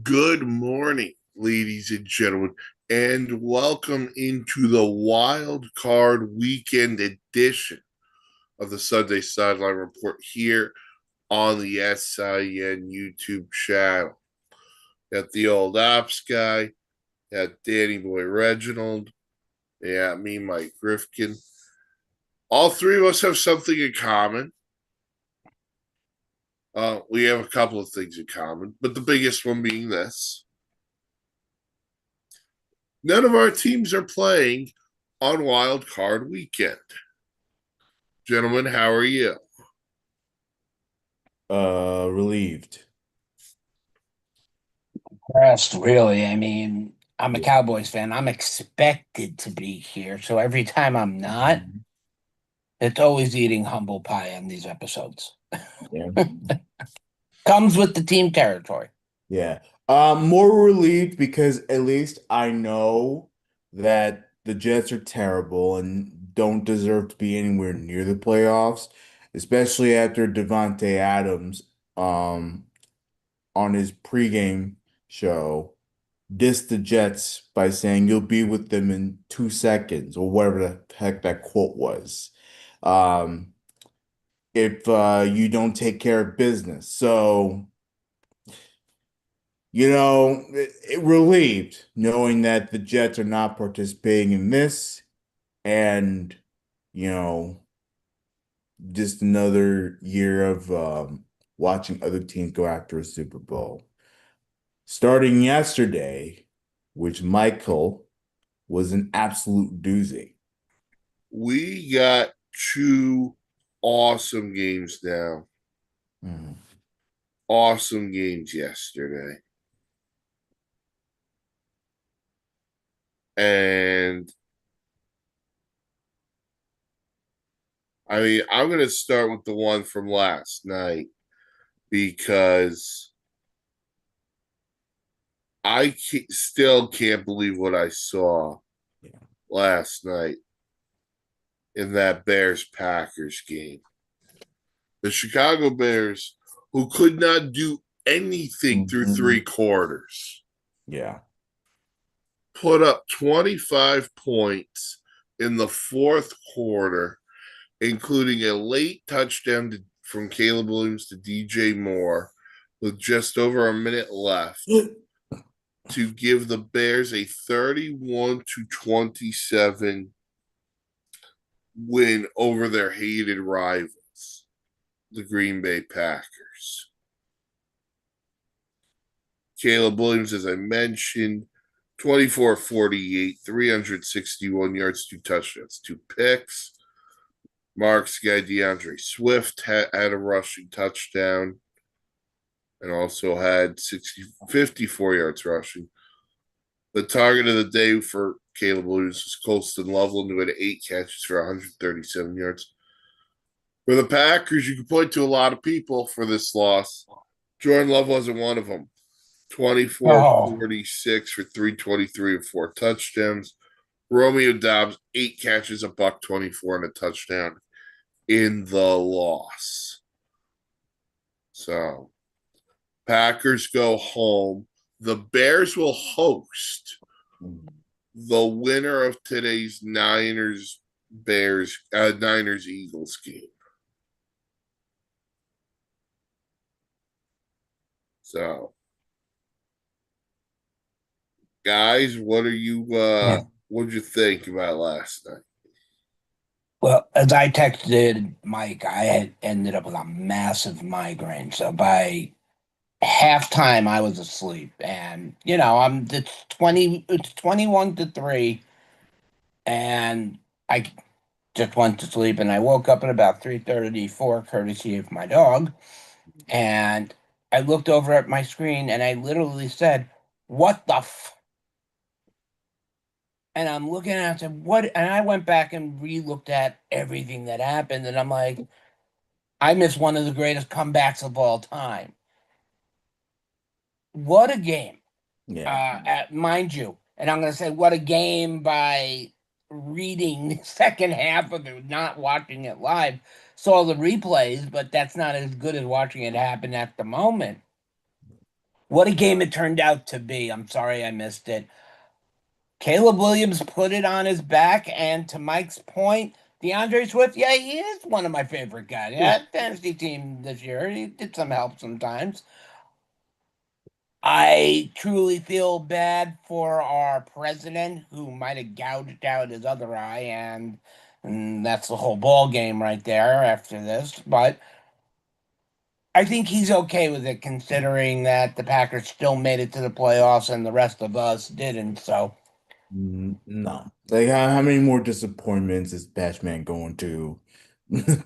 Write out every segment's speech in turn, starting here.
Good morning, ladies and gentlemen, and welcome into the wild card weekend edition of the Sunday Sideline Report here on the SIN YouTube channel. Got the old ops guy, got Danny Boy Reginald, yeah, me, Mike Rifkin. All three of us have something in common. We have a couple of things in common, but the biggest one being this: none of our teams are playing on wild card weekend. Gentlemen, how are you? Relieved. Impressed, really. I mean, I'm a Yeah. Cowboys fan. I'm expected to be here. So every time I'm not, Mhm. it's always eating humble pie on these episodes. Yeah. Comes with the team territory. Yeah. More relieved because at least I know that the Jets are terrible and don't deserve to be anywhere near the playoffs, especially after Devontae Adams, um, on his pregame show, dissed the Jets by saying you'll be with them in 2 seconds or whatever the heck that quote was. Um, if you don't take care of business. So, relieved knowing that the Jets are not participating in this and, you know, just another year of watching other teams go after a Super Bowl. Starting yesterday, which Michael was an absolute doozy. We got two awesome games now. Mhm. Awesome games yesterday. And I'm going to start with the one from last night because still can't believe what I saw Yeah. last night in that Bears Packers game. The Chicago Bears, who could not do anything through three Mhm. quarters, Yeah. put up 25 points in the fourth quarter, including a late touchdown from Caleb Williams to DJ Moore with just over a minute left to give the Bears a 31 to 27 win over their hated rivals, the Green Bay Packers. Caleb Williams, as I mentioned, 24-48, 361 yards, two touchdowns, two picks. Mark's guy DeAndre Swift had a rushing touchdown and also had 54 yards rushing. The target of the day for Caleb Williams was Colston Loveland, who had 8 catches for 137 yards. For the Packers, you can point to a lot of people for this loss. Jordan Love wasn't one of them. 24 Oh, 46 for 323 and four touchdowns. Romeo Dobbs, 8 catches, a buck 24, and a touchdown in the loss. So Packers go home. The Bears will host the winner of today's Niners Eagles game. So, guys, yeah. what did you think about last night? Well, as I texted Mike, I had ended up with a massive migraine. So by halftime, I was asleep. And, it's 21-3. And I just went to sleep. And I woke up at about 3:34, courtesy of my dog. And I looked over at my screen and I literally said, "What the f?" And I'm looking at it and I said, "What?" And I went back and re-looked at everything that happened. And I'm like, I missed one of the greatest comebacks of all time. What a game. Yeah. Mind you. And I'm going to say, what a game by reading the second half of it, not watching it live. Saw the replays, but that's not as good as watching it happen at the moment. What a game it turned out to be. I'm sorry I missed it. Caleb Williams put it on his back, and to Mike's point, DeAndre Swift, yeah, he is one of my favorite guys. Yeah, fantasy team this year. He did some help sometimes. I truly feel bad for our president who might have gouged out his other eye, and that's the whole ball game right there after this. But I think he's okay with it, considering that the Packers still made it to the playoffs and the rest of us didn't. So No. Like how many more disappointments is Batman going to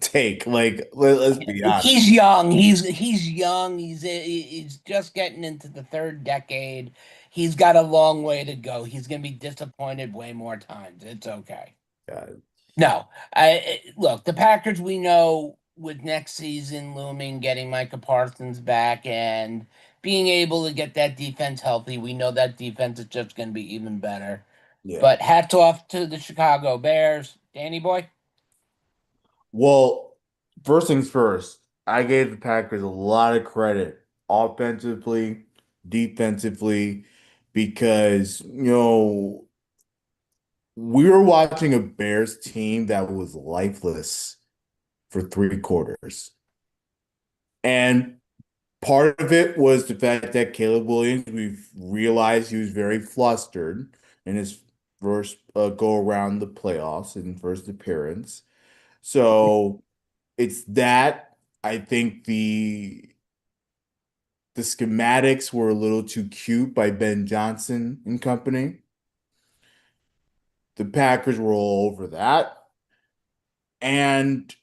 take? Like let's be honest. he's young. He's young. He's just getting into the third decade. He's got a long way to go. He's gonna be disappointed way more times. It's okay. God. No, look, the Packers we know with next season looming, getting Micah Parsons back and being able to get that defense healthy, we know that defense is just going to be even better. Yeah. But hats off to the Chicago Bears, Danny boy. Well, first things first, I gave the Packers a lot of credit offensively, defensively, because, we were watching a Bears team that was lifeless for 3 quarters. And part of it was the fact that Caleb Williams, we've realized he was very flustered in his first go around the playoffs and first appearance. So it's that. I think the schematics were a little too cute by Ben Johnson and company. The Packers were all over that. And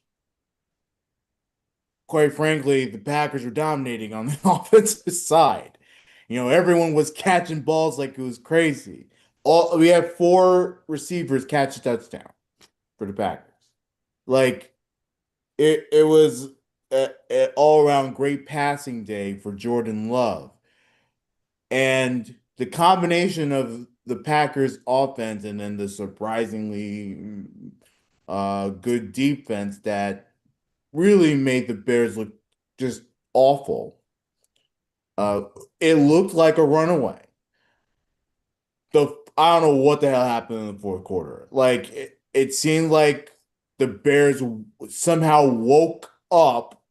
quite frankly, the Packers were dominating on the offensive side. Everyone was catching balls like it was crazy. We had 4 receivers catch a touchdown for the Packers. Like it was an all-around great passing day for Jordan Love. And the combination of the Packers offense and then the surprisingly good defense that really made the Bears look just awful. Uh, it looked like a runaway. I don't know what the hell happened in the fourth quarter. Like it seemed like the Bears somehow woke up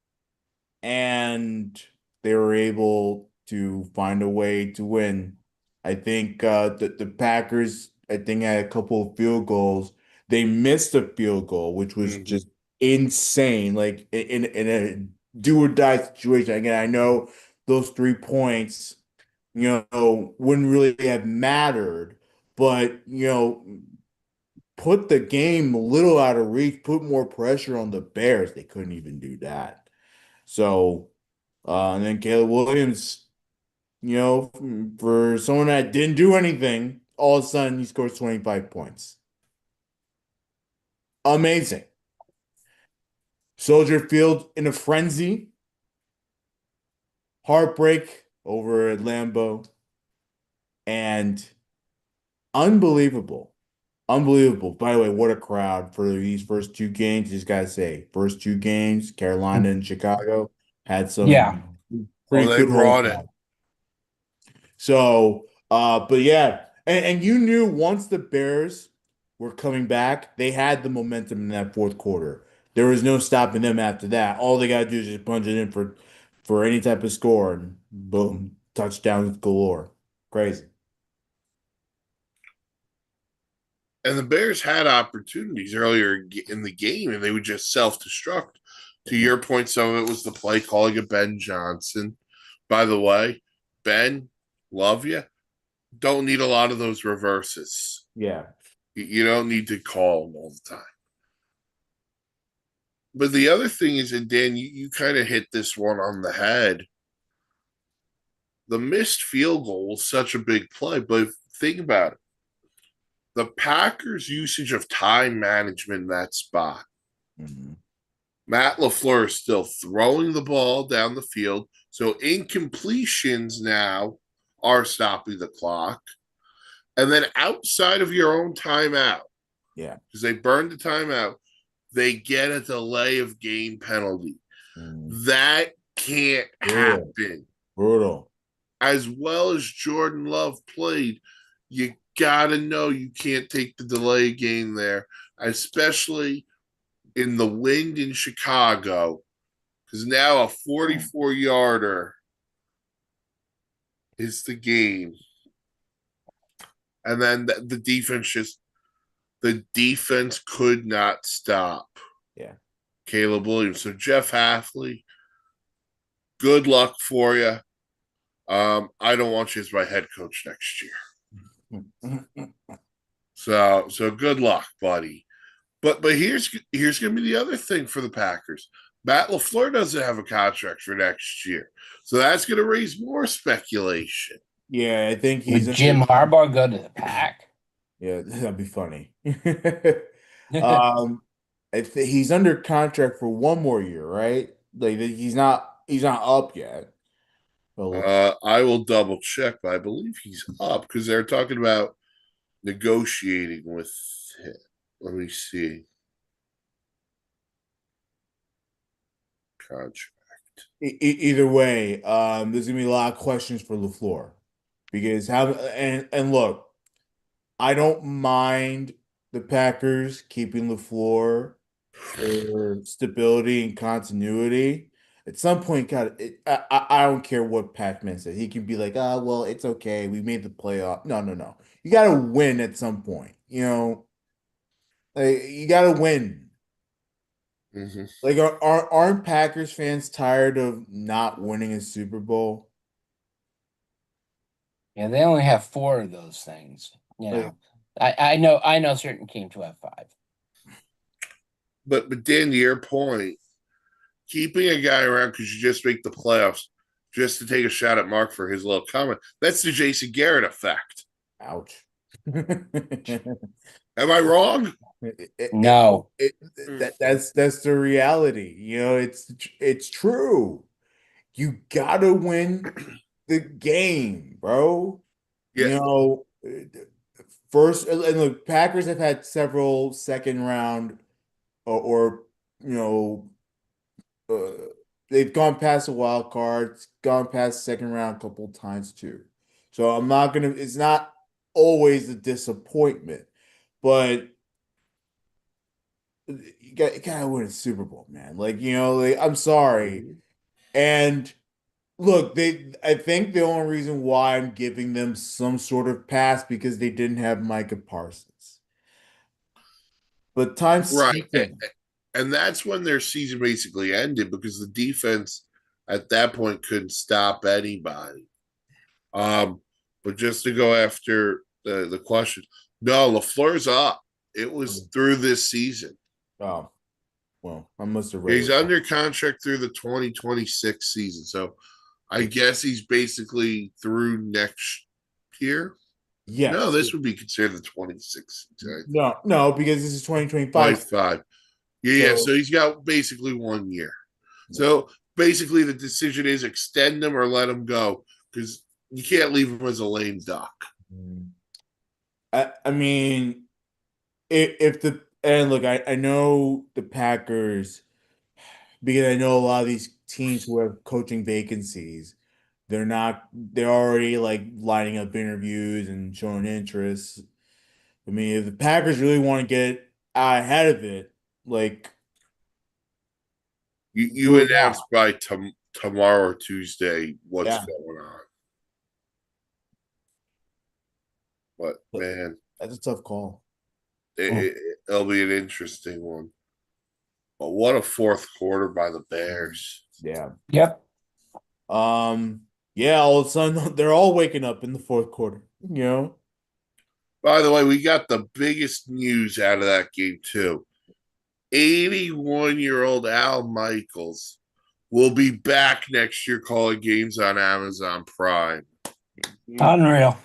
and they were able to find a way to win. I think the Packers, I think, had a couple of field goals. They missed a field goal, which was Mhm. just insane. Like in a do or die situation. Again, I know those 3 points, wouldn't really have mattered, but put the game a little out of reach, put more pressure on the Bears. They couldn't even do that. So, and then Caleb Williams, for someone that didn't do anything, all of a sudden he scores 25 points. Amazing. Soldier Field in a frenzy. Heartbreak over at Lambeau. And unbelievable. Unbelievable. By the way, what a crowd for these first 2 games. Just gotta say, first 2 games, Carolina and Chicago had Yeah. some Oh, pretty they good home brought it. crowd. So, but yeah, and you knew once the Bears were coming back, they had the momentum in that fourth quarter. There was no stopping them after that. All they gotta do is just punch it in for any type of score, and boom, touchdowns galore. Crazy. And the Bears had opportunities earlier in the game, and they would just self-destruct. To your point, some of it was the play calling of Ben Johnson. By the way, Ben, love you. Don't need a lot of those reverses. Yeah. You don't need to call them all the time. But the other thing is, and Dan, you kind of hit this one on the head. The missed field goal was such a big play, but think about it. The Packers' usage of time management in that spot. Mhm. Matt LaFleur is still throwing the ball down the field. So incompletions now are stopping the clock. And then outside of your own timeout, Yeah. because they burned the timeout, they get a delay of game penalty. Mhm. That can't Brutal. happen. Brutal. as well as Jordan Love played, you gotta know you can't take the delay game there, especially in the wind in Chicago, because now a 44-yarder is the game. And then the defense could not stop Yeah. Caleb Williams. So Jeff Halfley, good luck for you. I don't want you as my head coach next year. So good luck, buddy. But here's gonna be the other thing for the Packers. Matt LaFleur doesn't have a contract for next year. So that's gonna raise more speculation. Yeah, I think he's Would Jim Harbaugh go to the Pack? Yeah, that'd be funny. Um, he's under contract for one more year, right? Like he's not up yet. So I will double check, but I believe he's up because they're talking about negotiating with him. Let me see. Contract. either way, there's gonna be a lot of questions for LaFleur because and look, I don't mind the Packers keeping LaFleur for stability and continuity. At some point, God, I don't care what Pac-Man said. He can be like, well, it's okay. We made the playoff. No, no, no. You got to win at some point. Like, you got to win. Mm-hmm. Like, aren't Packers fans tired of not winning a Super Bowl? Yeah, they only have four of those things. Like, I know certain teams who have five. But Dan, to your point, keeping a guy around because you just make the playoffs just to take a shot at Mark for his little comment. That's the Jason Garrett effect. ouch. Am I wrong? No. That's the reality. It's true. You gotta win the game, bro. Yeah. First, and look, Packers have had several second round or they've gone past the wild cards, gone past the second round a couple times too. So it's not always a disappointment, but you gotta win a Super Bowl, man. I'm sorry. And look, I think the only reason why I'm giving them some sort of pass because they didn't have Micah Parsons. But time's Right. ticking. And that's when their season basically ended because the defense at that point couldn't stop anybody. But just to go after the question, no, LaFleur's up. It was through this season. Oh, well, I must have read He's it. under contract through the 2026 season. So I guess he's basically through next year. No, Yes. this would be considered the 26 season. No, because this is 2025. 25. Yeah, so he's got basically 1 year. So basically, the decision is extend him or let him go because you can't leave him as a lame duck. I mean, if the and look, I know the Packers because I know a lot of these teams who have coaching vacancies, they're already like lining up interviews and showing interest. I mean, if the Packers really want to get out ahead of it, like You do it now. announce by tomorrow or Tuesday what's Yeah. going on. But man, That's a tough call. it'll be an interesting one. But what a fourth quarter by the Bears. Yeah. Yep. Yeah, all of a sudden they're all waking up in the fourth quarter. By the way, we got the biggest news out of that game, too. 81-year-old Al Michaels will be back next year calling games on Amazon Prime. Unreal.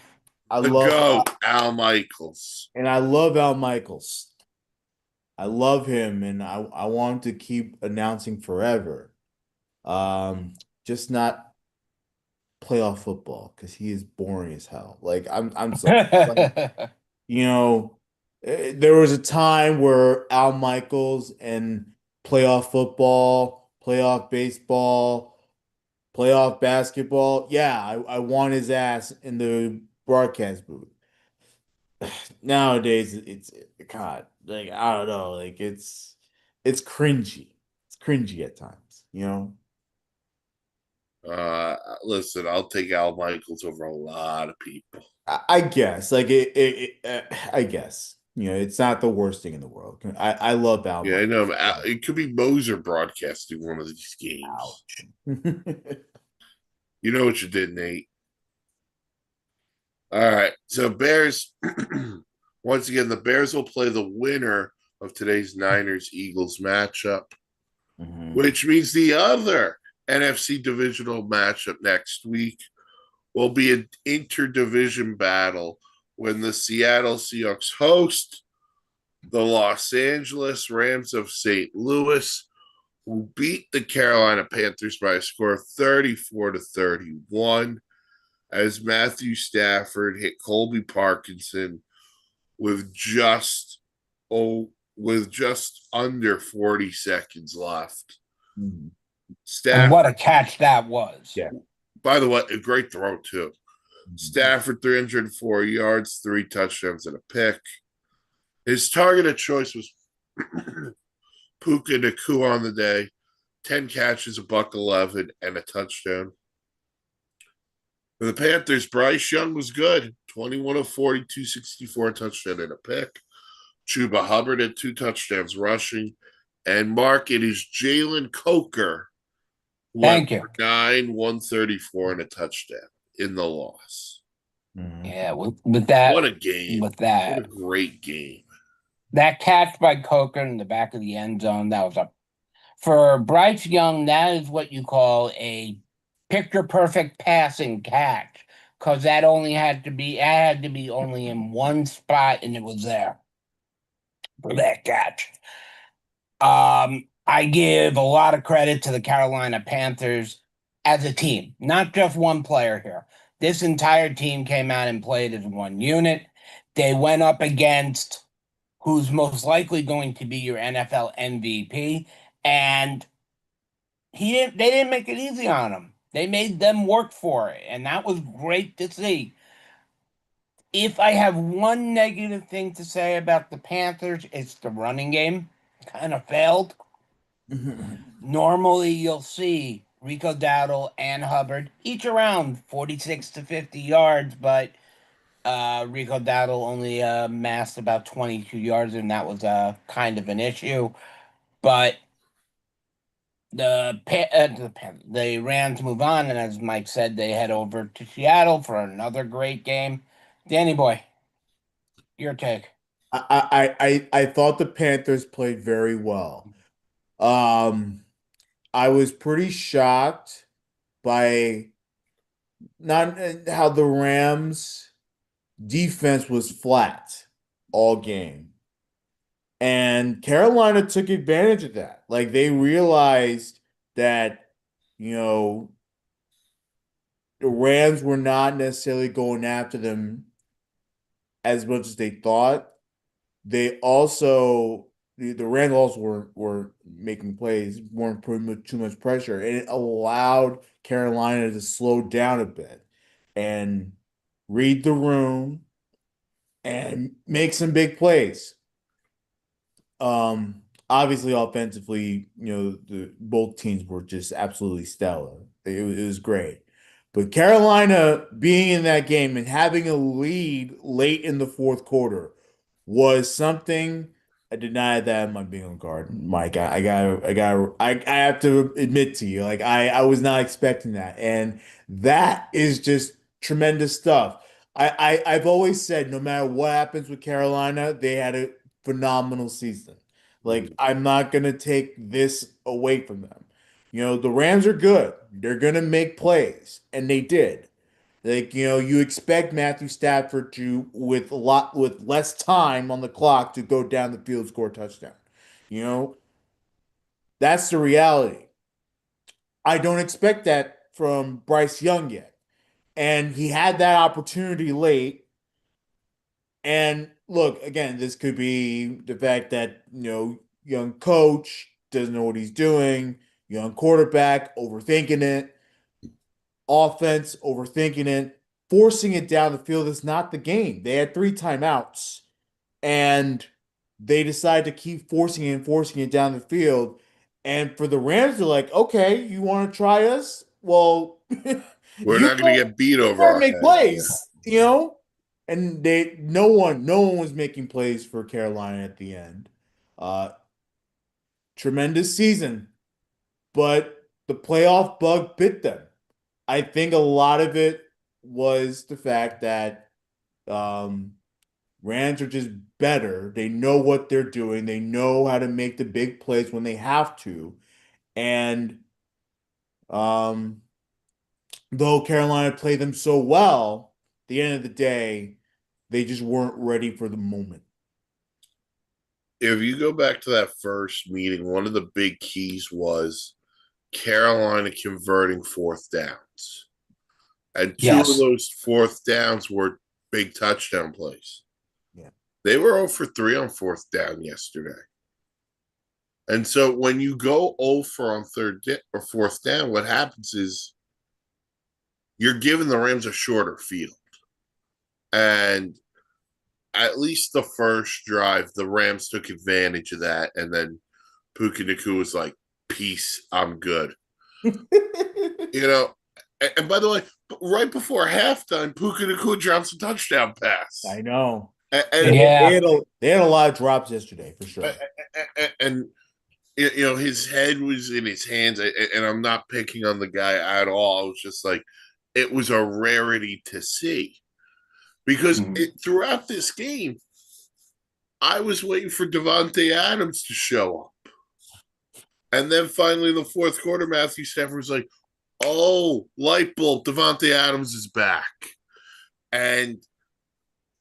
I The love GOAT, Al Michaels. and I love Al Michaels. I love him and I want him to keep announcing forever. Just not playoff football because he is boring as hell. Like I'm sorry. Like, there was a time where Al Michaels and playoff football, playoff baseball, playoff basketball, yeah, I want his ass in the broadcast booth. Nowadays, it's God, like I don't know, like it's cringy. It's cringy at times, you know. Listen, I'll take Al Michaels over a lot of people. I guess, like I guess, you know, it's not the worst thing in the world. I love Al Yeah, I know. Michaels. It could be Moser broadcasting one of these games. Ouch. You know what you did, Nate. All right. So Bears, once again, the Bears will play the winner of today's Niners Eagles matchup, Mhm. which means the other NFC divisional matchup next week will be an interdivision battle when the Seattle Seahawks host the Los Angeles Rams of St. Louis, who beat the Carolina Panthers by a score of 34-31 as Matthew Stafford hit Colby Parkinson with just with just under 40 seconds left. Mhm. And what Stafford, a catch that was. Yeah. by the way, a great throw too. Mhm. Stafford 304 yards, 3 touchdowns, and a pick. His target of choice was Puka Nakua on the day, 10 catches, a buck 11, and a touchdown. For the Panthers, Bryce Young was good, 21 of 42, 64 touchdown and a pick. Chuba Hubbard had 2 touchdowns rushing. And Mark, it is Jalen Coker who went Thank you. for 9, 134, and a touchdown in the loss. Mhm. Yeah, with that, What a game. with What a that, great game. that catch by Coker in the back of the end zone, that was a for Bryce Young, that is what you call a picture perfect passing catch. Because that only had to be, it had to be only in one spot and it was there for that catch. I give a lot of credit to the Carolina Panthers as a team, not just one player here. This entire team came out and played as one unit. They went up against who's most likely going to be your NFL MVP, and they didn't make it easy on him. They made them work for it, and that was great to see. If I have one negative thing to say about the Panthers, it's the running game kind of failed. Normally, you'll see Rico Dowdle and Hubbard each around 46 to 50 yards, but Rico Dowdle only amassed about 22 yards, and that was kind of an issue. But the Rams move on, and as Mike said, they head over to Seattle for another great game. Danny boy, your take. I thought the Panthers played very well. Um, I was pretty shocked by not how the Rams defense was flat all game. And Carolina took advantage of that. Like they realized that, you know, the Rams were not necessarily going after them as much as they thought. They also the Rams also were making plays, weren't putting too much pressure, and it allowed Carolina to slow down a bit and read the room and make some big plays. Obviously, offensively, you know, the both teams were just absolutely stellar. It was great. But Carolina being in that game and having a lead late in the fourth quarter was something I denied that I'm being on guard, Mike. I have to admit to you, like I was not expecting that, and that is just tremendous stuff. I've always said no matter what happens with Carolina, they had a phenomenal season. Like I'm not gonna take this away from them. You know, the Rams are good. They're gonna make plays, and they did. Like, you know, you expect Matthew Stafford to, with less time on the clock, to go down the field, score a touchdown. You know, that's the reality. I don't expect that from Bryce Young yet. And he had that opportunity late. And look, again, this could be the fact that, you know, young coach doesn't know what he's doing, young quarterback overthinking it. offense, overthinking it, forcing it down the field is not the game. They had 3 timeouts and they decided to keep forcing it down the field. And for the Rams, they're like, okay, you want to try us? Well, We're not going to get beat over better our make heads. plays, you know? And no one was making plays for Carolina at the end. Uh, Tremendous season, but the playoff bug bit them. I think a lot of it was the fact that um, Rams are just better. They know what they're doing. They know how to make the big plays when they have to. And um, though Carolina played them so well, at the end of the day, they just weren't ready for the moment. If you go back to that first meeting, one of the big keys was Carolina converting fourth downs. And two of Yes. those fourth downs were big touchdown plays. Yeah. They were 0 for 3 on fourth down yesterday. And so when you go 0 for on or fourth down, what happens is you're giving the Rams a shorter field. And at least the first drive, the Rams took advantage of that. And then Puka Nacua was like, peace, I'm good. You know, and by the way, right before halftime, Puka Nacua drops a touchdown pass. I know. And, Yeah. They had a lot of drops yesterday, for sure. and you know, his head was in his hands, and I'm not picking on the guy at all. I was just like, it was a rarity to see because throughout this game, I was waiting for Devontae Adams to show up. And then finally, in the fourth quarter, Matthew Stafford was like, oh, light bulb, Devontae Adams is back. And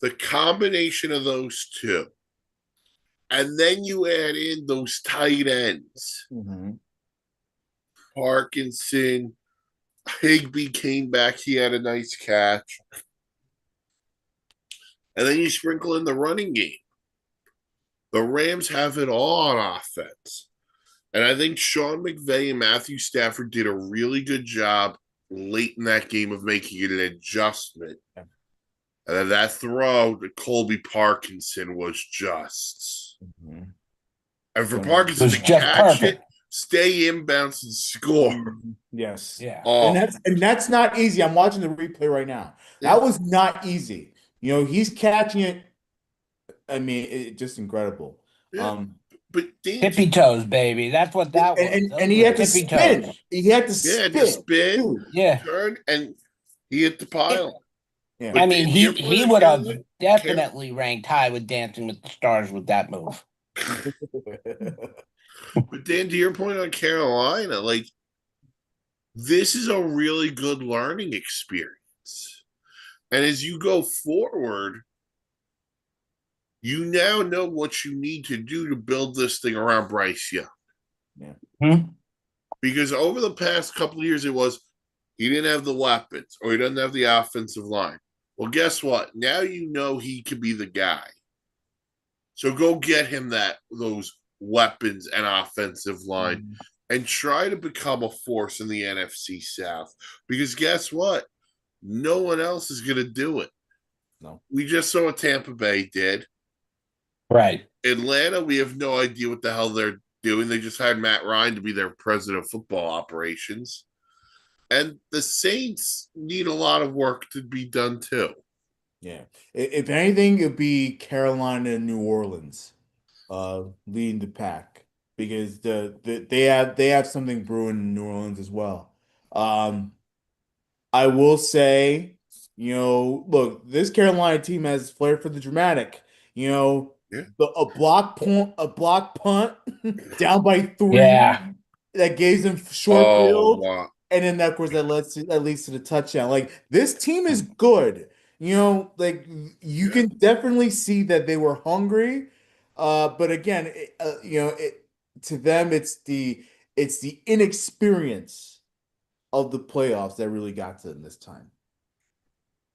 the combination of those two, and then you add in those tight ends. Parkinson, Higbee came back. He had a nice catch. And then you sprinkle in the running game. The Rams have it all on offense. And I think Sean McVay and Matthew Stafford did a really good job late in that game of making it an adjustment. And then that throw to Colby Parkinson was just. And for Parkinson to catch it, stay inbounds and score. Yes. Yeah. Oh. And that's not easy. I'm watching the replay right now. That was not easy. You know, he's catching it. I mean, it's just incredible. Yeah. But tippy toes, baby. That's what that was. And he had to spin. Toes. He had to spin. Yeah. Turn, and he hit the pile. Yeah. I mean, he would have definitely ranked high with Dancing with the Stars with that move. But Dan, to your point on Carolina, like, this is a really good learning experience. And as you go forward, you now know what you need to do to build this thing around Bryce Young. Yeah. Because over the past couple of years, it was he didn't have the weapons or he doesn't have the offensive line. Well, guess what? Now you know he could be the guy. So go get him those weapons and offensive line and try to become a force in the NFC South. Because guess what? No one else is going to do it. No. We just saw what Tampa Bay did. Right. Atlanta, we have no idea what the hell they're doing. They just hired Matt Ryan to be their president of football operations. And the Saints need a lot of work to be done too. Yeah. If anything, it'd be Carolina and New Orleans leading the pack because they have something brewing in New Orleans as well. I will say, you know, look, this Carolina team has flair for the dramatic. You know, a block punt down by 3 that gives them short field. Wow. And then of course that leads to the touchdown. Like, this team is good. You know, like, you can definitely see that they were hungry. But again, you know, to them it's the inexperience of the playoffs that really got to them this time.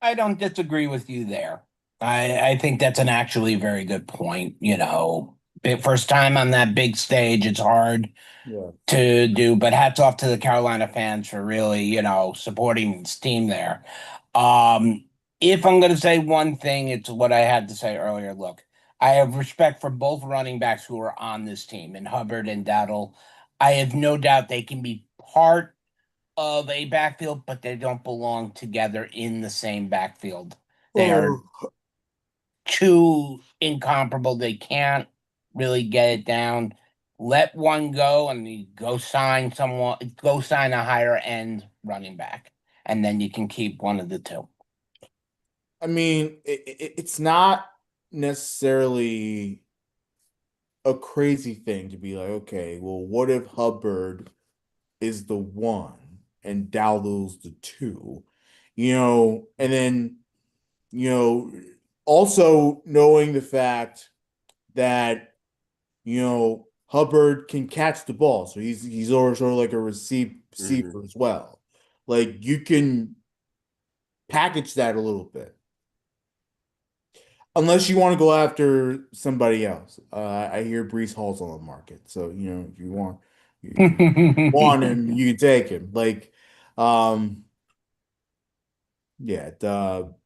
I don't disagree with you there. I think that's an actually very good point. You know, First time on that big stage. It's hard Yeah. to do, but hats off to the Carolina fans for really, supporting this team there. Um, if I'm going to say one thing, it's what I had to say earlier. Look, I have respect for both running backs who are on this team, and Hubbard and Dowdle. I have no doubt they can be part of a backfield, but they don't belong together in the same backfield. They are Oh, too incomparable. They can't really get it down. Let one go and you go sign someone, go sign a higher end running back, and then you can keep one of the two. I mean, it's not necessarily a crazy thing to be like, okay, well, what if Hubbard is the one and Dowdle's the two? And then, you know, also knowing the fact that, Hubbard can catch the ball, so he's sort of like a Mhm. receiver as well. Like you can package that a little bit. Unless you want to go after somebody else. I hear Brees Hall's on the market. So, if you want him, you can take him. Like, um, yeah,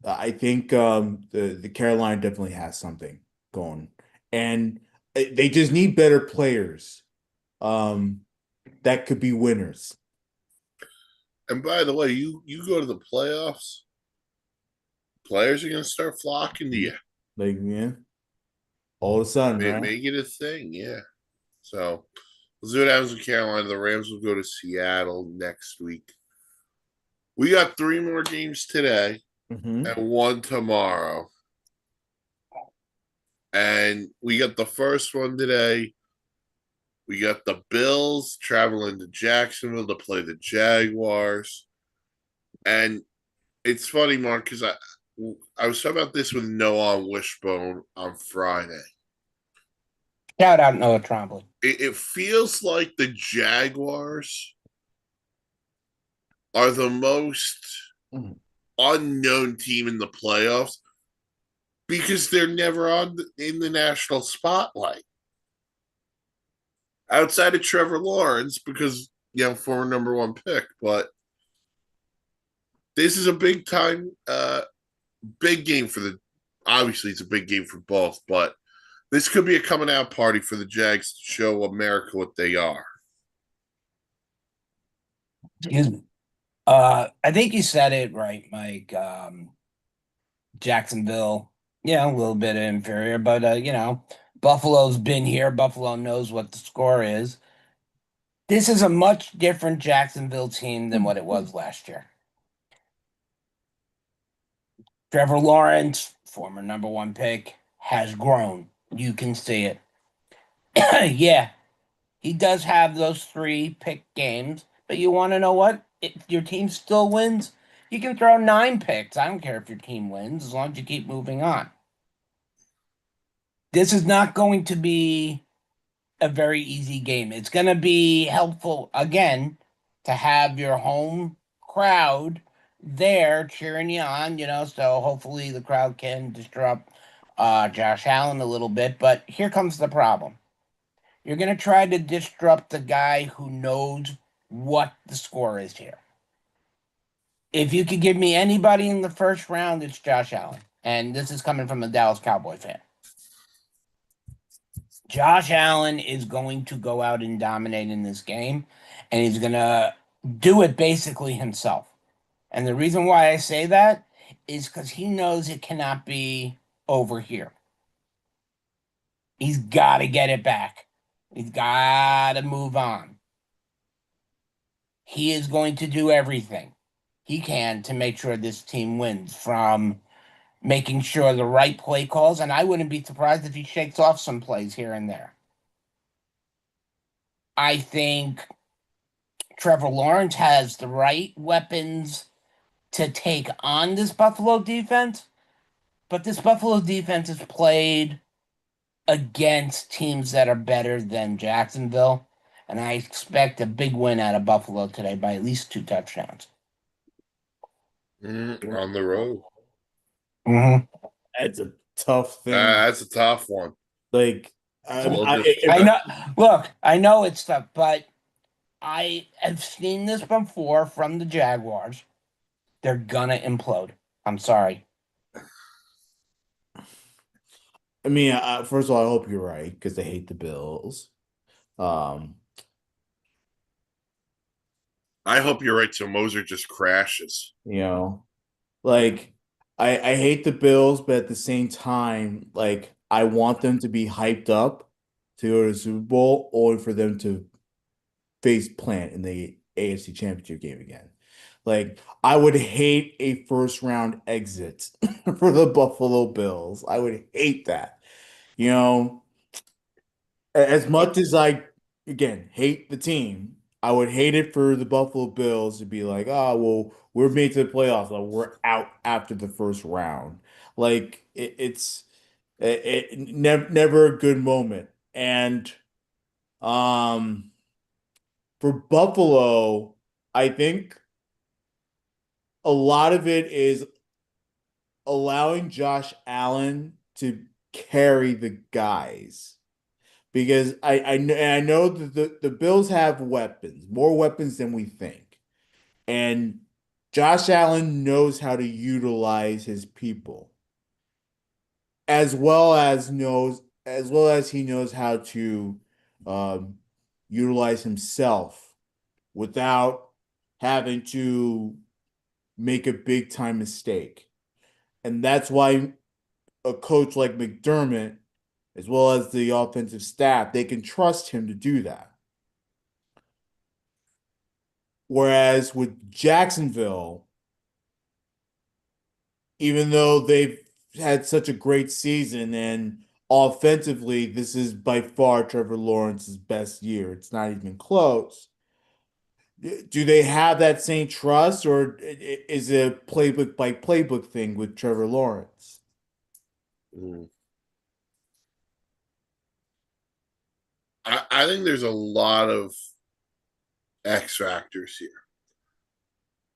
I think the Carolina definitely has something going. And they just need better players um that could be winners. And by the way, you go to the playoffs, players are going to start flocking to you. Like, yeah, all of a sudden, right? Make it a thing, yeah. So we'll see what happens in Carolina. The Rams will go to Seattle next week. We got 3 more games today Hmm. and one tomorrow. And we got the first one today. We got the Bills traveling to Jacksonville to play the Jaguars. And it's funny, Mark, because I was talking about this with Noah Wishbone on Friday. Shout out Noah Trombley. It feels like the Jaguars are the most unknown team in the playoffs because they're never in the national spotlight outside of Trevor Lawrence because former number 1 pick. But this is a big game for the. Obviously, it's a big game for both, but this could be a coming out party for the Jags to show America what they are. Excuse me. I think you said it right, Mike. Jacksonville, yeah, a little bit inferior, but Buffalo's been here. Buffalo knows what the score is. This is a much different Jacksonville team than what it was last year. Trevor Lawrence, former number 1 pick, has grown. You can see it. Yeah, he does have those 3 pick games, but you want to know what? If your team still wins, you can throw 9 picks. I don't care if your team wins as long as you keep moving on. This is not going to be a very easy game. It's going to be helpful, again, to have your home crowd there cheering you on, so hopefully the crowd can disrupt Josh Allen a little bit. But here comes the problem. You're going to try to disrupt the guy who knows what the score is here. If you could give me anybody in the first round, it's Josh Allen. And this is coming from a Dallas Cowboy fan. Josh Allen is going to go out and dominate in this game, and he's going to do it basically himself. And the reason why I say that is because he knows it cannot be over here. He's got to get it back. He's got to move on. He is going to do everything he can to make sure this team wins, from making sure the right play calls, and I wouldn't be surprised if he shakes off some plays here and there. I think Trevor Lawrence has the right weapons to take on this Buffalo defense, but this Buffalo defense has played against teams that are better than Jacksonville, and I expect a big win out of Buffalo today by at least 2 touchdowns. On the road. Mm-hmm. That's a tough thing. That's a tough one. Like, So I'll just I know. Look, I know it's tough, but I have seen this before from the Jaguars. They're gonna implode. I'm sorry. I mean, first of all, I hope you're right because they hate the Bills. Um, I hope you're right. So Moser just crashes. you know, like I hate the Bills, but at the same time, like I want them to be hyped up to go to the Super Bowl, or for them to face plant in the AFC Championship game again. Like I would hate a first round exit for the Buffalo Bills. I would hate that. You know, as much as I again hate the team, I would hate it for the Buffalo Bills to be like, oh well, we're made to the playoffs, like we're out after the first round. Like never a good moment. And um for Buffalo, I think a lot of it is allowing Josh Allen to carry the guys. Because I know that the Bills have weapons, more weapons than we think. And Josh Allen knows how to utilize his people, as well as he knows how to um, utilize himself without having to make a big time mistake. And that's why a coach like McDermott, as well as the offensive staff, they can trust him to do that. Whereas with Jacksonville, even though they've had such a great season and offensively, this is by far Trevor Lawrence's best year. It's not even close. Do they have that same trust, or is it a playbook by playbook thing with Trevor Lawrence? Mm. I think there's a lot of X factors here.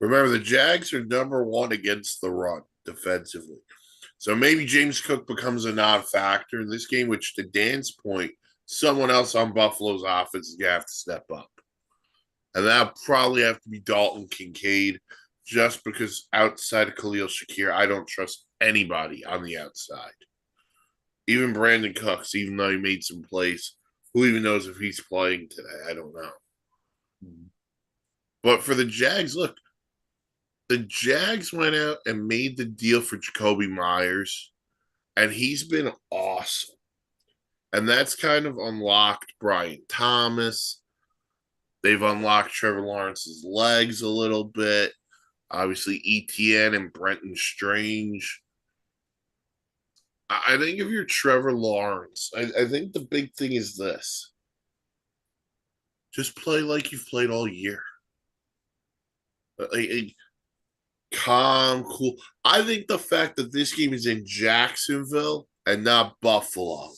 Remember, the Jags are number one against the run defensively. So maybe James Cook becomes a non-factor in this game, which to Dan's point, someone else on Buffalo's offense is gonna have to step up. And that'll probably have to be Dalton Kincaid, just because outside of Khalil Shakir, I don't trust anybody on the outside. Even Brandon Cooks, even though he made some plays, who even knows if he's playing today? I don't know. But for the Jags, look, the Jags went out and made the deal for Jacoby Myers, and he's been awesome. And that's kind of unlocked Brian Thomas. They've unlocked Trevor Lawrence's legs a little bit. Obviously, ETN and Brenton Strange. I think if you're Trevor Lawrence, I think the big thing is this: just play like you've played all year. Like, calm, cool. I think the fact that this game is in Jacksonville and not Buffalo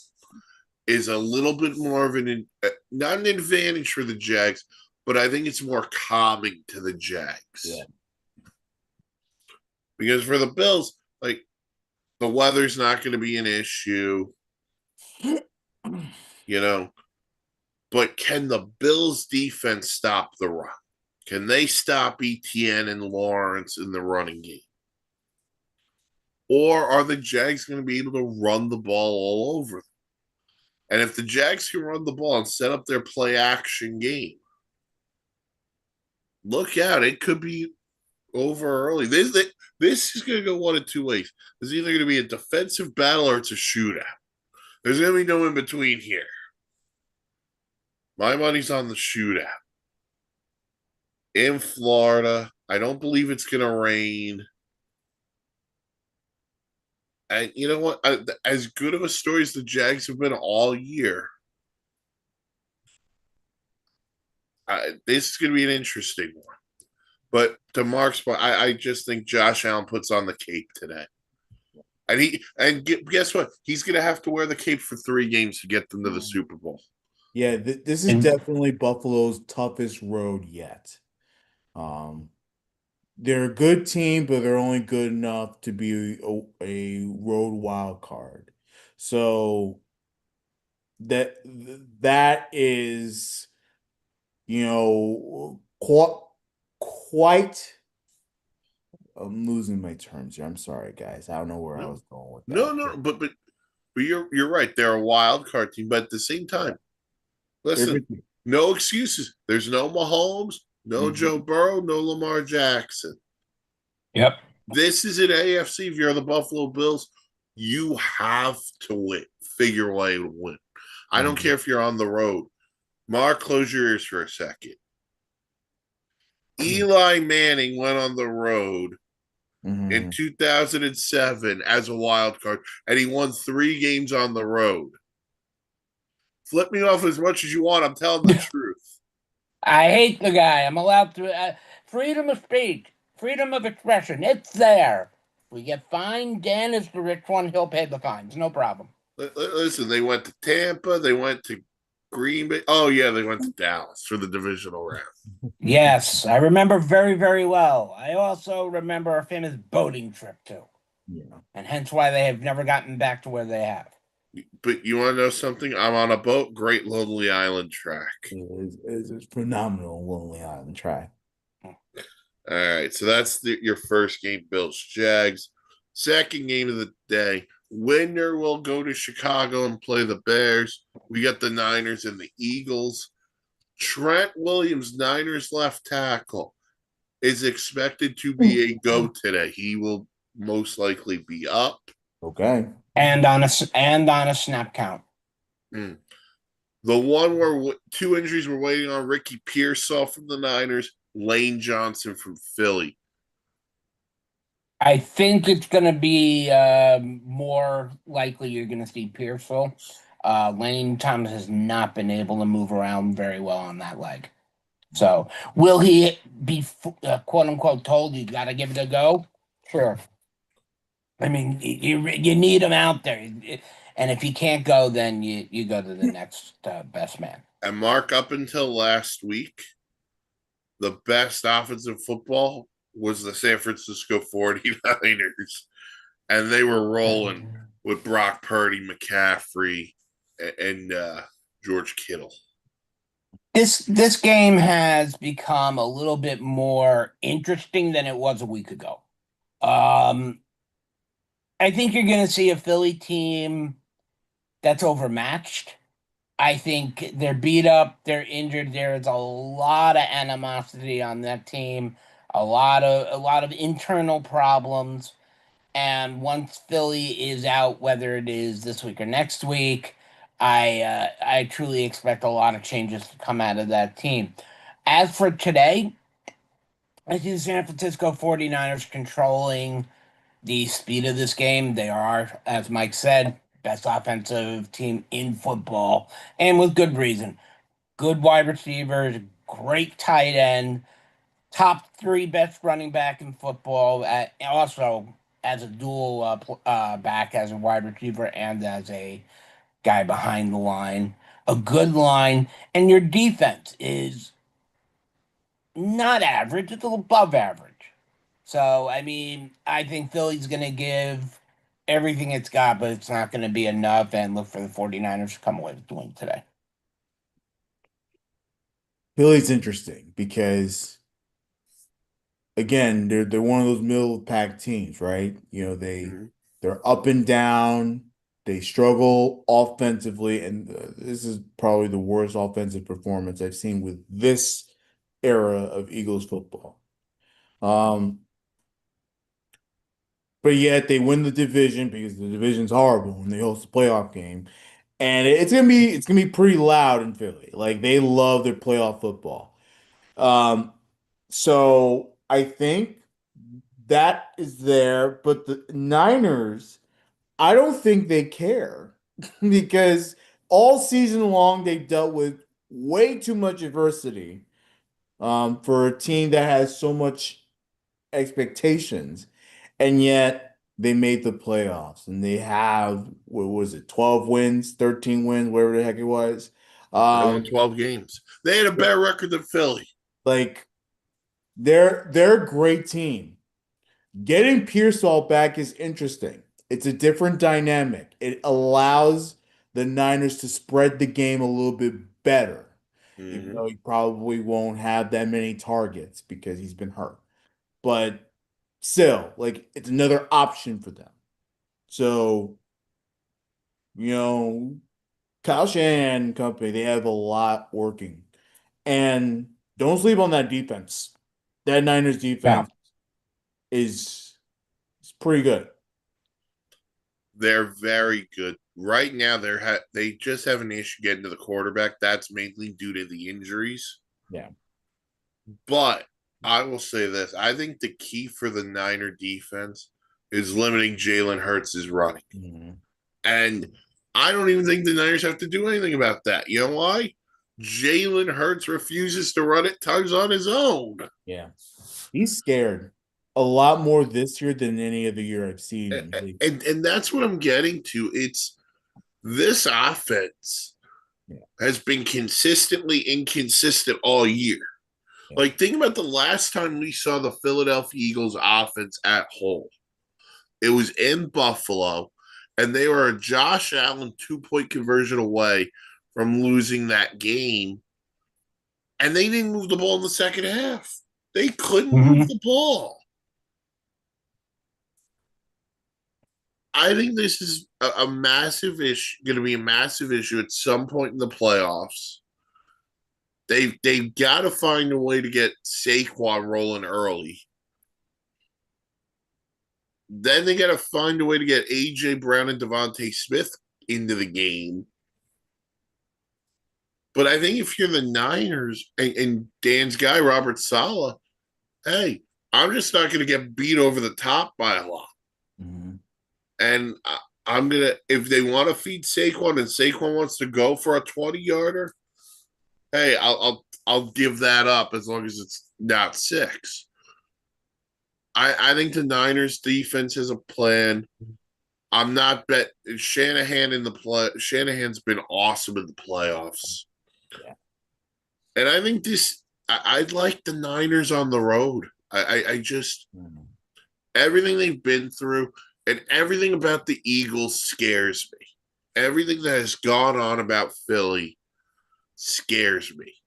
is a little bit more of not an advantage for the Jags, but I think it's more calming to the Jags. Yeah. Because for the Bills, like the weather's not going to be an issue, you know. But can the Bills defense stop the run? Can they stop ETN and Lawrence in the running game? Or are the Jags going to be able to run the ball all over them? And if the Jags can run the ball and set up their play action game, look out. It could be over early. This is going to go one of two ways. There's either going to be a defensive battle or it's a shootout. There's going to be no in between here. My money's on the shootout. In Florida, I don't believe it's going to rain. And you know what? As good of a story as the Jags have been all year, this is going to be an interesting one. But to Mark's point, I just think Josh Allen puts on the cape today. Guess what? He's going to have to wear the cape for 3 games to get them to the Super Bowl. Yeah, this is And definitely Buffalo's toughest road yet. Um, they're a good team, but they're only good enough to be a road wild card. So that is, quite. I'm losing my terms here. I'm sorry, guys. I don't know where I No, was going with no, that. no, but you're right. They're a wild card team, but at the same time, They're listen, good team. no excuses. There's no Mahomes, no Mhm. Joe Burrow, no Lamar Jackson. Yep. This is an AFC. If you're the Buffalo Bills, you have to win. Figure a way to win. I don't Mhm. care if you're on the road. Mark, close your ears for a second. Eli Manning went on the road in Mhm. 2007 as a wild card, and he won 3 games on the road. Flip me off as much as you want. I'm telling the truth. I hate the guy. I'm allowed to. Freedom of speech, freedom of expression. It's there. We get fined. Dan is the rich one. He'll pay the fines. No problem. Listen, they went to Tampa, they went to Green Bay. Oh yeah, they went to Dallas for the divisional round. Yes, I remember very, very well. I also remember a famous boating trip too, Yeah. and hence why they have never gotten back to where they have. But you want to know something? I'm on a boat, Great Lonely Island track. It's phenomenal Lonely Island track. All right, so that's your first game, Bills Jags. Second game of the day, winner will go to Chicago and play the Bears. We got the Niners and the Eagles. Trent Williams, Niners left tackle, is expected to be a go today. He will most likely be up. Okay. And on a snap count. Mm. The one where 2 injuries we're waiting on, Ricky Pearsall from the Niners, Lane Johnson from Philly. I think it's going to be more likely you're going to see Pearsall. Lane Thomas has not been able to move around very well on that leg. So, will he be quote unquote told you got to give it a go? Sure. I mean, you need him out there, and if he can't go, then you go to the next best man. And Mark, up until last week, the best offensive football was the San Francisco 49ers. And they were rolling with Brock Purdy, McCaffrey, and George Kittle. This game has become a little bit more interesting than it was a week ago. Um, I think you're going to see a Philly team that's overmatched. I think they're beat up, they're injured. There's a lot of animosity on that team, a lot of internal problems. And once Philly is out, whether it is this week or next week, I truly expect a lot of changes to come out of that team. As for today, I see the San Francisco 49ers controlling the speed of this game. They are, as Mike said, best offensive team in football, and with good reason. Good wide receivers, great tight end, top three best running back in football. Also, as a dual back, as a wide receiver and as a guy behind the line, a good line, and your defense is not average; it's above average. So, I mean, I think Philly's going to give everything it's got, but it's not going to be enough. And look for the 49ers to come away with the win today. Philly's interesting because again, they're one of those middle of the pack teams, right? Mm-hmm. They're up and down. They struggle offensively, and this is probably the worst offensive performance I've seen with this era of Eagles football. Um, but yet they win the division because the division's horrible when they host a playoff game. And it's gonna be pretty loud in Philly. Like they love their playoff football. Um, so I think that is there, but the Niners, I don't think they care because all season long they dealt with way too much adversity for a team that has so much expectations, and yet they made the playoffs and they have what was it, 12 wins, 13 wins, whatever the heck it was. They won Um, 12 games. They had a better record than Philly. like they're a great team. Getting Pearsall back is interesting. It's a different dynamic. It allows the Niners to spread the game a little bit better, even Mhm. though he probably won't have that many targets because he's been hurt. But still, like it's another option for them. So, you know, Kyle Shanahan and company, they have a lot working. And don't sleep on that defense. That Niners Yeah. defense is pretty good. They're very good. Right now, they just have an issue getting to the quarterback. That's mainly due to the injuries. Yeah. But I will say this: I think the key for the Niner defense is limiting Jalen Hurts' running, Mhm. and I don't even think the Niners have to do anything about that. You know why? Jalen Hurts refuses to run at times on his own. Yeah. He's scared a lot more this year than any other year I've seen him. And that's what I'm getting to. It's this offense Yeah. has been consistently inconsistent all year. Yeah. Like, think about the last time we saw the Philadelphia Eagles offense at home. It was in Buffalo, and they were a Josh Allen 2-point conversion away from losing that game. And they didn't move the ball in the second half. They couldn't move Mhm. the ball. I think this is a massive issue, going to be a massive issue at some point in the playoffs. They've got to find a way to get Saquon rolling early. Then they got to find a way to get AJ Brown and Devontae Smith into the game. But I think if you're the Niners and Dan's guy Robert Saleh, hey, I'm just not going to get beat over the top by a lot. Mhm. And I'm gonna, if they want to feed Saquon and Saquon wants to go for a 20-yarder, hey, I'll give that up as long as it's not 6. I think the Niners defense has a plan. I'm not bet Shanahan in the play. Shanahan's been awesome in the playoffs, Yeah. and I think this. I'd like the Niners on the road. I just Mhm. everything they've been through and everything about the Eagles scares me. Everything that has gone on about Philly scares me.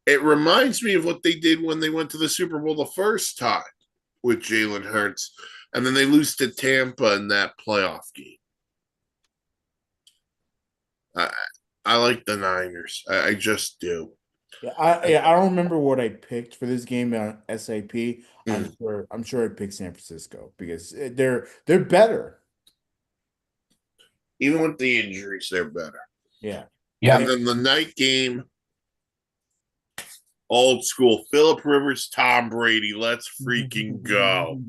It reminds me of what they did when they went to the Super Bowl the first time with Jalen Hurts, and then they lose to Tampa in that playoff game. I, I like the Niners. I just do. Yeah, I don't remember what I picked for this game on SAP. Mm. I'm sure I picked San Francisco because they're better. Even with the injuries, they're better. Yeah. And Yep. then the night game, old school, Philip Rivers, Tom Brady. Let's freaking go.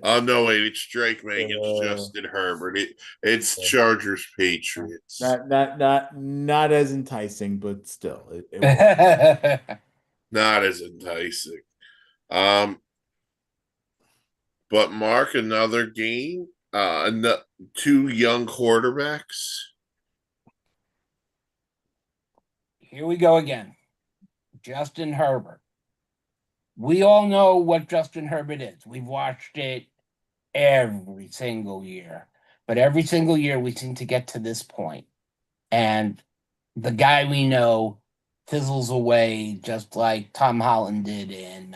Oh no, wait, it's Drake May against Uh, Justin Herbert. It's Chargers Patriots. not as enticing, but still, it works. Not as enticing. Um, but Mark, another game. Two young quarterbacks. Here we go again. Justin Herbert. We all know what Justin Herbert is. We've watched it every single year. But every single year we seem to get to this point. And the guy we know fizzles away just like Tom Holland did in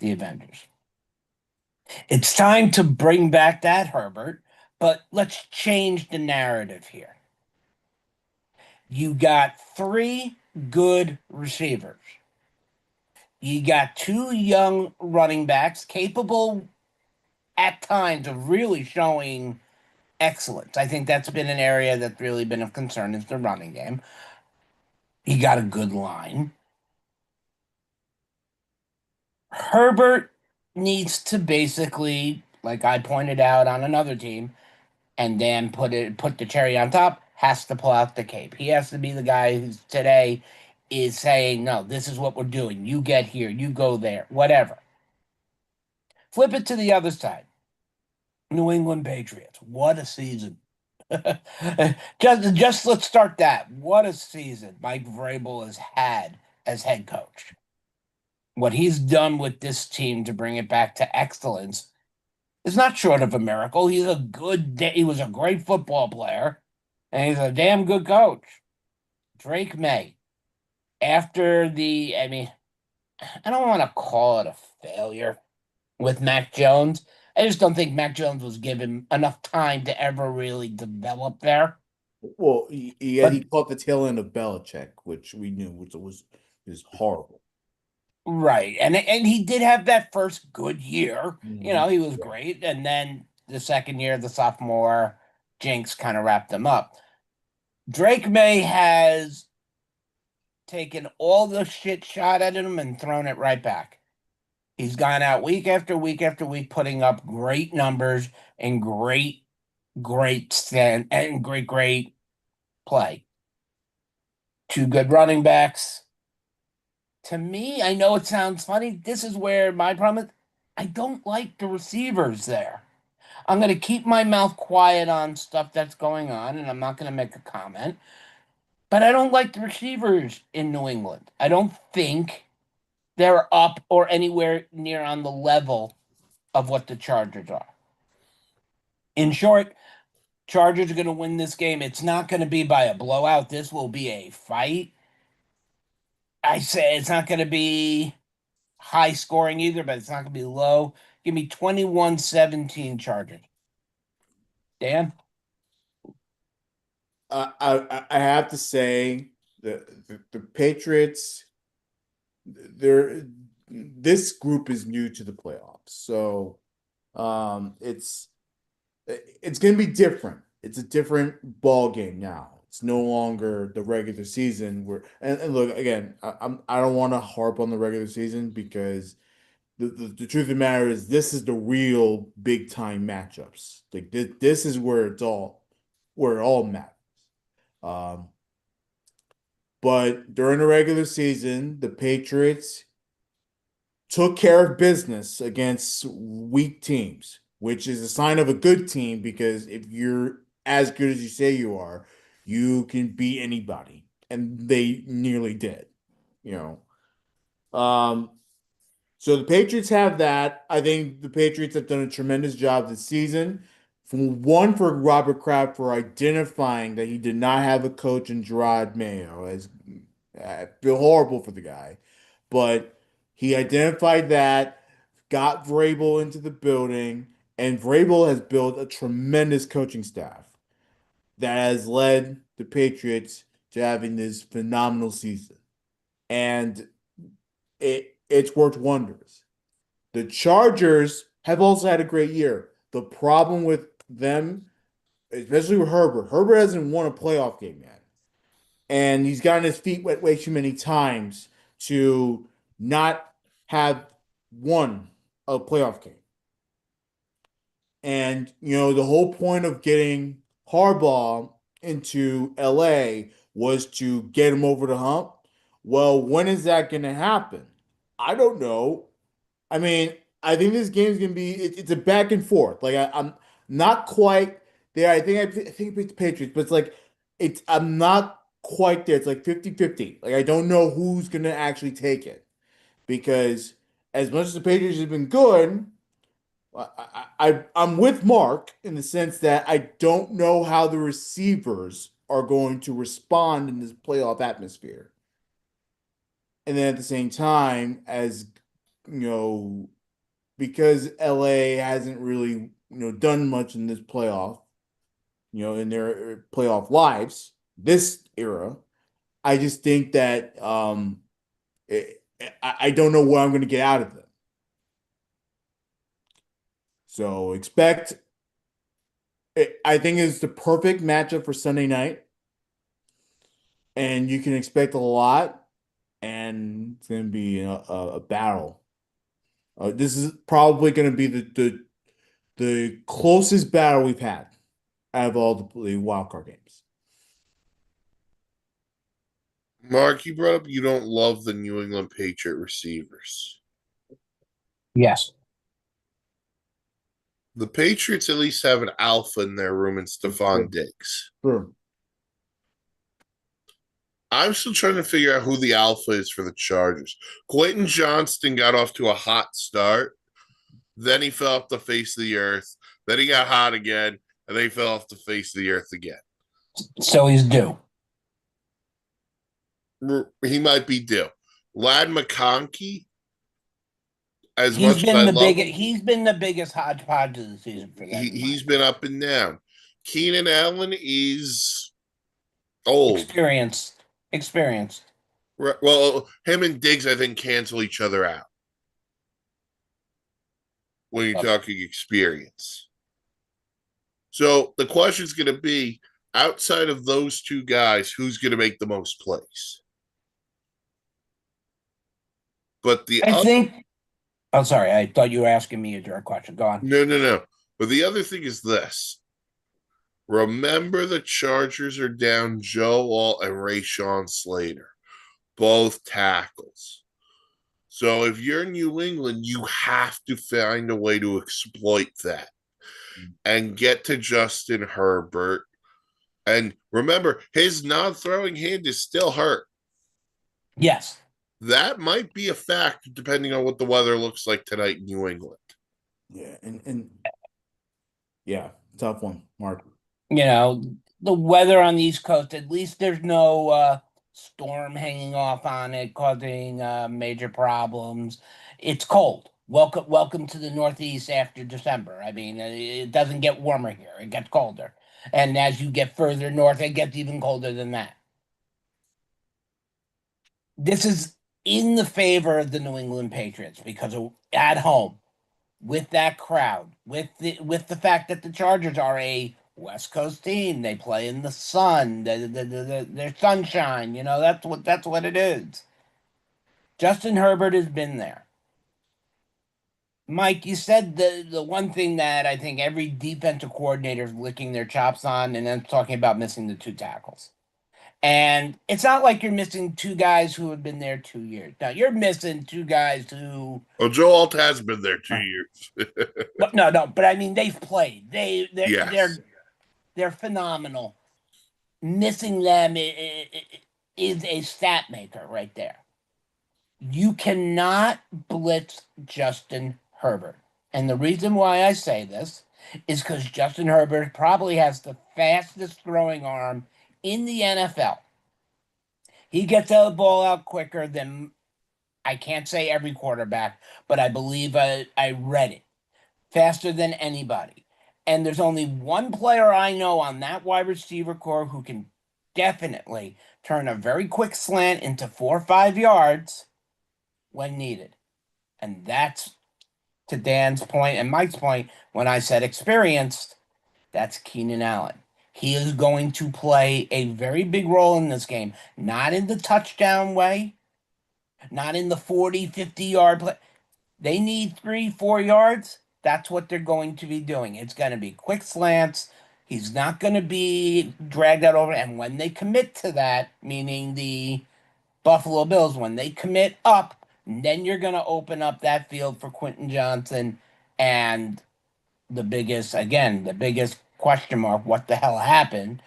the Avengers. It's time to bring back that Herbert, but let's change the narrative here. You got 3 good receivers. You got 2 young running backs capable at times of really showing excellence. I think that's been an area that's really been of concern is the running game. You got a good line. Herbert needs to basically, like I pointed out on another team, and Dan put the cherry on top, has to pull out the cape. He has to be the guy who's today is saying, no, this is what we're doing. You get here, you go there, whatever. Flip it to the other side. New England Patriots. What a season. just let's start that. What a season Mike Vrabel has had as head coach. What he's done with this team to bring it back to excellence is not short of a miracle. He was a great football player. And he's a damn good coach. Drake May. After I don't want to call it a failure with Mac Jones. I just don't think Mac Jones was given enough time to ever really develop there. Well, he But caught the tail end of Belichick, which we knew was horrible. right, and he did have that first good year. He was Yeah. great, and then the second year, the sophomore jinx kind of wrapped him up. Drake May has taken all the shit shot at him and thrown it right back. He's gone out week after week after week, putting up great numbers and great stand and great play. Two good running backs. To me, I know it sounds funny. This is where my problem is. I don't like the receivers there. I'm going to keep my mouth quiet on stuff that's going on, and I'm not going to make a comment. But I don't like the receivers in New England. I don't think they're up or anywhere near on the level of what the Chargers are. In short, Chargers are going to win this game. It's not going to be by a blowout. This will be a fight. I say it's not going to be high scoring either, but it's not going to be low. Give me 21-17 Chargers. Dan? I have to say the Patriots, they're this group is new to the playoffs, so it's going to be different. It's a different ball game now. It's no longer the regular season where and look again. I don't want to harp on the regular season because the truth of the matter is this is the real big time matchups. Like this is where it all matters. Um, but during the regular season, the Patriots took care of business against weak teams, which is a sign of a good team because if you're as good as you say you are, you can beat anybody. And they nearly did, you know. So the Patriots have that. I think the Patriots have done a tremendous job this season. For Robert Kraft for identifying that he did not have a coach in Gerard Mayo. As I feel horrible for the guy, but he identified that, got Vrabel into the building, and Vrabel has built a tremendous coaching staff that has led the Patriots to having this phenomenal season, and it's worked wonders. The Chargers have also had a great year. The problem with them, especially with Herbert, Herbert hasn't won a playoff game yet. And he's gotten his feet wet way too many times to not have won a playoff game. And, the whole point of getting Harbaugh into LA was to get him over the hump. Well, when is that going to happen? I don't know. I mean, I think this game's gonna be it's a back and forth. Like I'm not quite there. I think I picked the Patriots, but it's like I'm not quite there. It's like 50-50. Like I don't know who's gonna actually take it because as much as the Patriots have been good, I'm with Mark in the sense that I don't know how the receivers are going to respond in this playoff atmosphere. And then at the same time, as you know, because LA hasn't really, done much in this playoff, in their playoff lives, this era, I just think that I don't know what I'm going to get out of them. So I think it's the perfect matchup for Sunday night, and you can expect a lot, and it's going to be a battle. This is probably going to be the closest battle we've had out of all the wild card games. Mark, you brought up you don't love the New England Patriot receivers. Yes. The Patriots at least have an alpha in their room in Stephon Diggs. Sure. I'm still trying to figure out who the alpha is for the Chargers. Quentin Johnston got off to a hot start. Then he fell off the face of the earth. Then he got hot again. And then he fell off the face of the earth again. So he's due. He might be due. Lad McConkey, as He's much as been I the love biggest. him, He's been the biggest hodgepodge of the season for them. he's been up and down. Keenan Allen is old. Experienced, experienced. Well, him and Diggs, I think, cancel each other out when you're Yep. talking experience. So the question is going to be outside of those two guys, who's going to make the most plays? But the I other, think. Oh, sorry. I thought you were asking me a direct question. Go on. no. But the other thing is this. Remember, the Chargers are down Joe Alt and Rashawn Slater, both tackles. So if you're New England, you have to find a way to exploit that and get to Justin Herbert. And remember, his non-throwing hand is still hurt. Yes. That might be a factor depending on what the weather looks like tonight in New England. Yeah, and yeah, tough one, Mark. You know, the weather on the East Coast, at least there's no storm hanging off on it, causing major problems. It's cold. Welcome to the Northeast after December. I mean, it doesn't get warmer here, it gets colder. And as you get further north, it gets even colder than that. This is in the favor of the New England Patriots because at home, with that crowd, with the fact that the Chargers are a West Coast team, they play in the sun, they're sunshine. You know, that's what it is. Justin Herbert has been there. Mike, you said the one thing that I think every defensive coordinator is licking their chops on, and then talking about missing the two tackles. And it's not like you're missing two guys who have been there 2 years. Now you're missing two guys who. Well, Joe Alt has been there 2 years. But no. But I mean, they've played. They Yes. they're phenomenal. Missing them is a stat maker right there. You cannot blitz Justin Herbert. And the reason why I say this is because Justin Herbert probably has the fastest throwing arm in the NFL. He gets the ball out quicker than, I can't say every quarterback, but I believe I read it. Faster than anybody. And there's only one player I know on that wide receiver core who can definitely turn a very quick slant into 4 or 5 yards when needed. And that's, to Dan's point and Mike's point, when I said experienced, that's Keenan Allen. He is going to play a very big role in this game, not in the touchdown way, not in the 40, 50-yard play. They need 3, 4 yards. That's what they're going to be doing. It's going to be quick slants. He's not going to be dragged out over. And when they commit to that, meaning the Buffalo Bills, when they commit up, then you're going to open up that field for Quentin Johnson. And the biggest question mark, what the hell happened?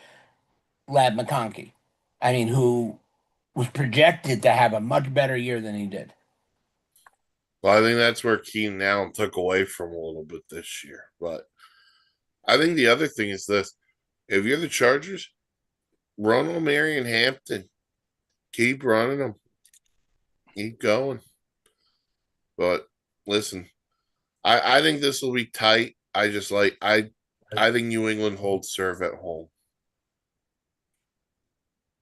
Lad McConkey. I mean, who was projected to have a much better year than he did. Well, I think that's where Keenan Allen took away from a little bit this year. But I think the other thing is this. If you're the Chargers, run them Marion Hampton. Keep running them. Keep going. But listen, I think this will be tight. I think New England holds serve at home.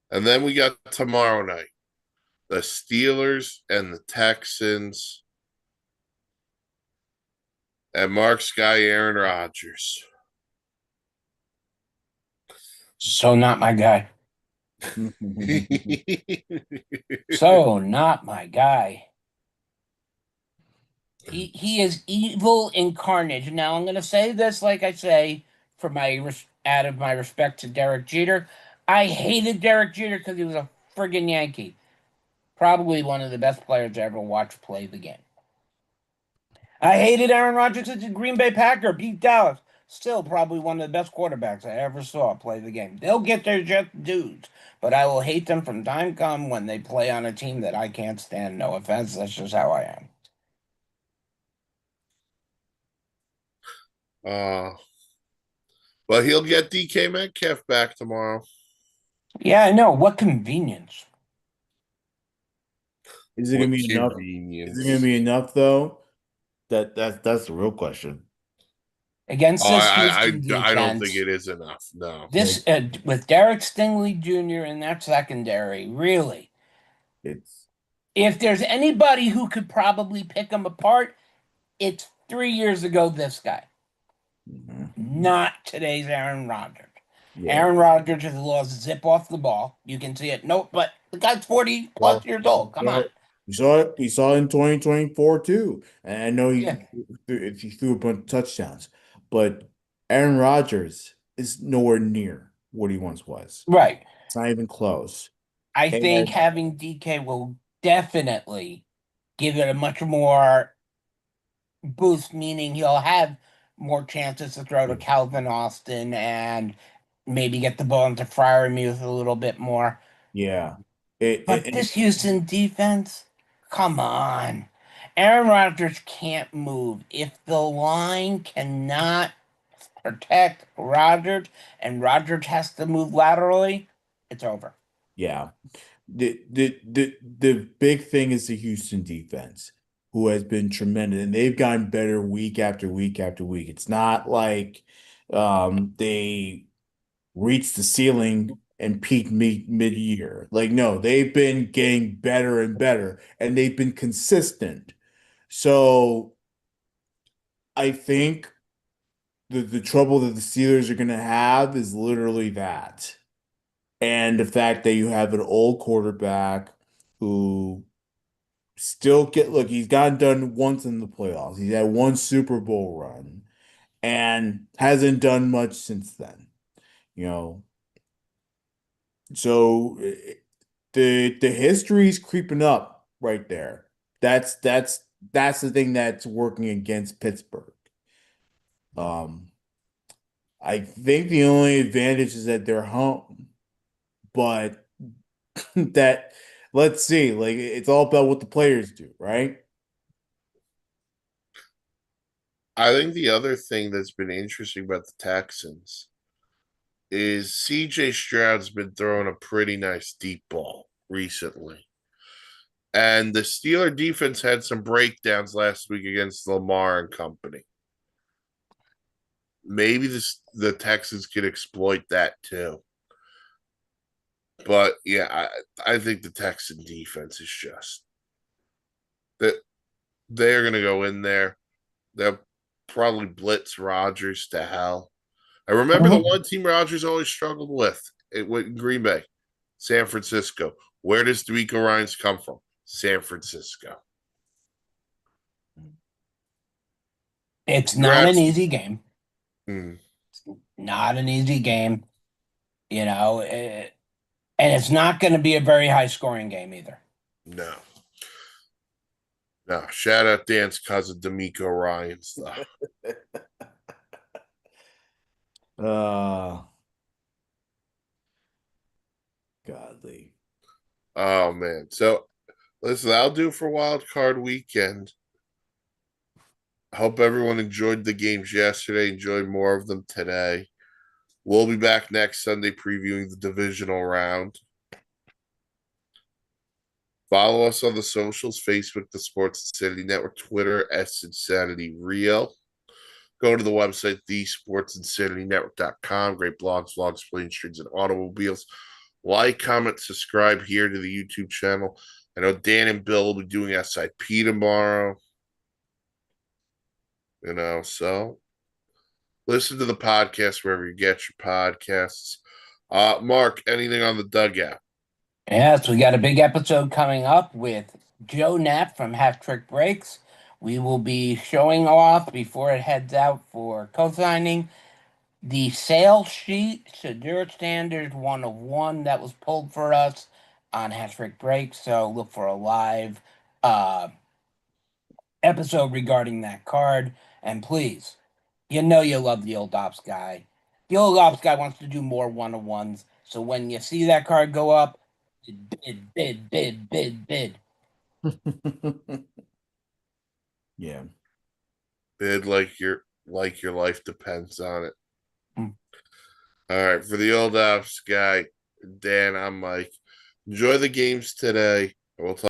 And then we got tomorrow night. The Steelers and the Texans. And Mark Sky, Aaron Rodgers. So not my guy. So not my guy. He is evil incarnate. Now I'm gonna say this, like I say, for out of my respect to Derek Jeter. I hated Derek Jeter because he was a friggin' Yankee. Probably one of the best players I ever watched play the game. I hated Aaron Rodgers as a Green Bay Packer, beat Dallas. Still probably one of the best quarterbacks I ever saw play the game. They'll get their just dues, but I will hate them from time come when they play on a team that I can't stand. No offense, that's just how I am. uh, but he'll get DK Metcalf back tomorrow. Yeah, I know. What convenience. Is it gonna What be enough? Is it gonna convenience. be enough though? That's the real question. Against Oh, this Houston I don't think defense, it is enough. No. Like this with Derek Stingley Jr. in that secondary, really, it's if there's anybody who could probably pick them apart, it's 3 years ago this guy, mhm. not today's Aaron Rodgers. Yeah. Aaron Rodgers has lost zip off the ball. You can see it. Nope, but the guy's 40 plus Well, years old. Come on. we saw it in 2024 too. And I know Yeah, he threw a bunch of touchdowns, but Aaron Rodgers is nowhere near what he once was. right. It's not even close. I think And having DK will definitely give it a much more boost, meaning he'll have more chances to throw to Calvin Austin and maybe get the ball into Freiermuth a little bit more. yeah, But this Houston defense, come on. Aaron Rodgers can't move. If the line cannot protect Rodgers and Rodgers has to move laterally, it's over. yeah. The big thing is the Houston defense, who has been tremendous, and they've gotten better week after week after week. It's not like they reached the ceiling and peaked mid-year. Like, no, they've been getting better and better, and they've been consistent. So I think the trouble that the Steelers are going to have is literally that. And the fact that you have an old quarterback who still he's gotten done once in the playoffs. He's had one Super Bowl run and hasn't done much since then. You know, so the history's creeping up right there. That's the thing that's working against Pittsburgh. Um, I think the only advantage is that they're home, but that let's see, like it's all about what the players do, right? I think the other thing that's been interesting about the Texans is CJ Stroud's been throwing a pretty nice deep ball recently. And the Steeler defense had some breakdowns last week against Lamar and company. Maybe the Texans could exploit that too. But yeah, I think the Texan defense is just that they're gonna go in there. They'll probably blitz Rodgers to hell. I remember the Mhm. one team Rodgers always struggled with. It went in Green Bay, San Francisco. Where does D'Amico Ryans come from? San Francisco. It's not an Congrats. easy game. Hmm, Not an easy game, you know, and it's not going to be a very high scoring game either. no. No. Shout out Dan's cousin D'Amico Ryans though. Uh, Godly. Oh man. So listen, I'll do for wild card weekend. Hope everyone enjoyed the games yesterday, enjoyed more of them today. We'll be back next Sunday previewing the divisional round. Follow us on the socials, Facebook, the Sports Insanity Network, Twitter, S Insanity Real. Go to the website, thesportsinsanitynetwork.com. Great blogs, vlogs, plane strings, and automobiles. Like, comment, subscribe here to the YouTube channel. I know Dan and Bill will be doing SIP tomorrow. So listen to the podcast wherever you get your podcasts. Mark, anything on the dugout? Yes, we got a big episode coming up with Joe Knapp from Half Trick Breaks. We will be showing off before it heads out for co-signing the sales sheet, Shadur Standard 101 that was pulled for us on Half Trick Breaks. So look for a live uh, episode regarding that card. And please, you know you love the old ops guy. The old ops guy wants to do more one-on-ones. So when you see that card go up, bid, bid, bid, bid, bid. Yeah. Bid like your life depends on it. Mm. All right, for the old ops guy, Dan, I'm Mike. Enjoy the games today. And we'll talk.